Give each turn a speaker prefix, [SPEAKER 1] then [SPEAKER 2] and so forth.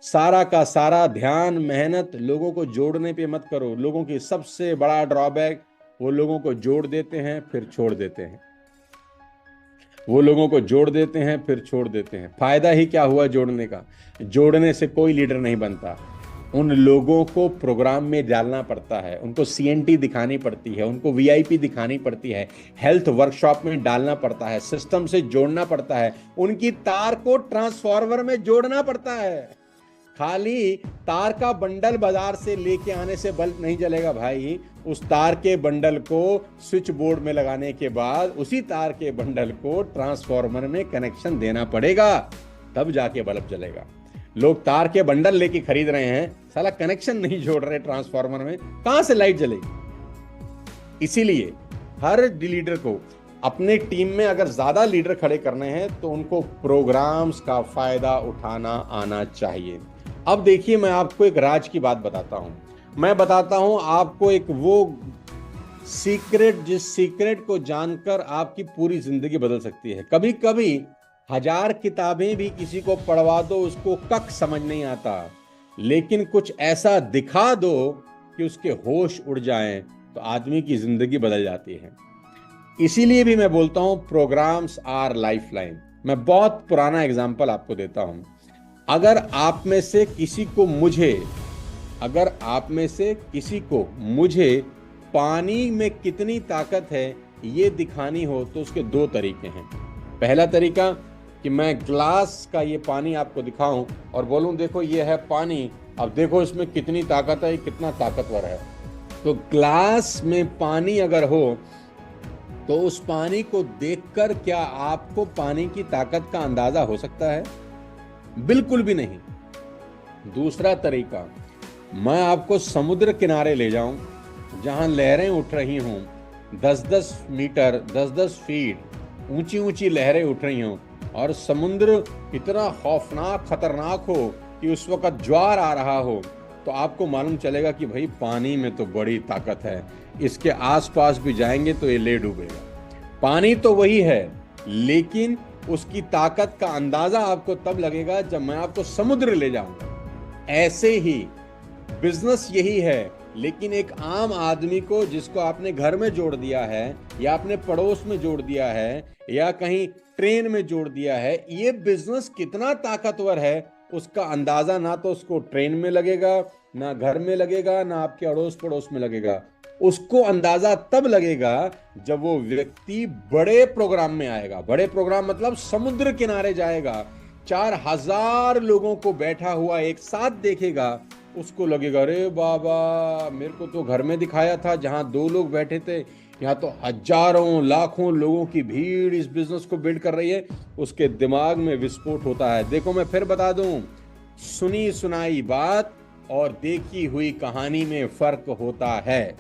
[SPEAKER 1] सारा का सारा ध्यान मेहनत लोगों को जोड़ने पे मत करो। लोगों की सबसे बड़ा ड्रॉबैक, वो लोगों को जोड़ देते हैं फिर छोड़ देते हैं। वो लोगों को जोड़ देते हैं फिर छोड़ देते हैं। फायदा ही क्या हुआ जोड़ने का? जोड़ने से कोई लीडर नहीं बनता। उन लोगों को प्रोग्राम में डालना पड़ता है, उनको सीएनटी दिखानी पड़ती है, उनको वीआईपी दिखानी पड़ती है, हेल्थ वर्कशॉप में डालना पड़ता है, सिस्टम से जोड़ना पड़ता है, उनकी तार को ट्रांसफार्मर में जोड़ना पड़ता है। खाली तार का बंडल बाजार से लेके आने से बल्ब नहीं जलेगा भाई। उस तार के बंडल को स्विच बोर्ड में लगाने के बाद उसी तार के बंडल को ट्रांसफार्मर में कनेक्शन देना पड़ेगा, तब जाके बल्ब जलेगा। लोग तार के बंडल लेके खरीद रहे हैं, साला कनेक्शन नहीं जोड़ रहे ट्रांसफार्मर में, कहां से लाइट जलेगी? इसीलिए हर लीडर को अपने टीम में अगर ज्यादा लीडर खड़े करने हैं तो उनको प्रोग्राम्स का फायदा उठाना आना चाहिए। अब देखिए, मैं आपको एक राज की बात बताता हूं। मैं बताता हूं आपको एक वो सीक्रेट, जिस सीक्रेट को जानकर आपकी पूरी जिंदगी बदल सकती है। कभी कभी 1000 किताबें भी किसी को पढ़वा दो, उसको कख समझ नहीं आता, लेकिन कुछ ऐसा दिखा दो कि उसके होश उड़ जाएं, तो आदमी की जिंदगी बदल जाती है। इसीलिए भी मैं बोलता हूं प्रोग्राम्स आर लाइफलाइन। मैं बहुत पुराना एग्जांपल आपको देता हूं। अगर आप में से किसी को मुझे पानी में कितनी ताकत है ये दिखानी हो तो उसके दो तरीके हैं। पहला तरीका कि मैं ग्लास का ये पानी आपको दिखाऊं और बोलूं देखो ये है पानी, अब देखो इसमें कितनी ताकत है, कितना ताकतवर है। तो ग्लास में पानी अगर हो तो उस पानी को देखकर क्या आपको पानी की ताकत का अंदाजा हो सकता है? बिल्कुल भी नहीं। दूसरा तरीका, मैं आपको समुद्र किनारे ले जाऊं जहां लहरें उठ रही हों, 10-10 मीटर 10-10 फीट ऊंची ऊंची लहरें उठ रही हों, और समुद्र इतना खौफनाक खतरनाक हो कि उस वक्त ज्वार आ रहा हो, तो आपको मालूम चलेगा कि भाई पानी में तो बड़ी ताकत है, इसके आसपास भी जाएंगे तो ये ले डूबेगा। पानी तो वही है, लेकिन उसकी ताकत का अंदाजा आपको तब लगेगा जब मैं आपको समुद्र ले जाऊंगा। ऐसे ही बिजनेस यही है, लेकिन एक आम आदमी को जिसको आपने घर में जोड़ दिया है या अपने पड़ोस में जोड़ दिया है या कहीं ट्रेन में जोड़ दिया है, ये बिजनेस कितना ताकतवर है उसका अंदाजा ना तो उसको ट्रेन में लगेगा, ना घर में लगेगा, ना आपके अड़ोस पड़ोस में लगेगा। उसको अंदाजा तब लगेगा जब वो व्यक्ति बड़े प्रोग्राम में आएगा। बड़े प्रोग्राम मतलब समुद्र किनारे जाएगा, 4000 लोगों को बैठा हुआ एक साथ देखेगा, उसको लगेगा अरे बाबा, मेरे को तो घर में दिखाया था जहां 2 लोग बैठे थे, यहाँ तो हजारों लाखों लोगों की भीड़ इस बिजनेस को बिल्ड कर रही है। उसके दिमाग में विस्फोट होता है। देखो मैं फिर बता दूं, सुनी सुनाई बात और देखी हुई कहानी में फर्क होता है।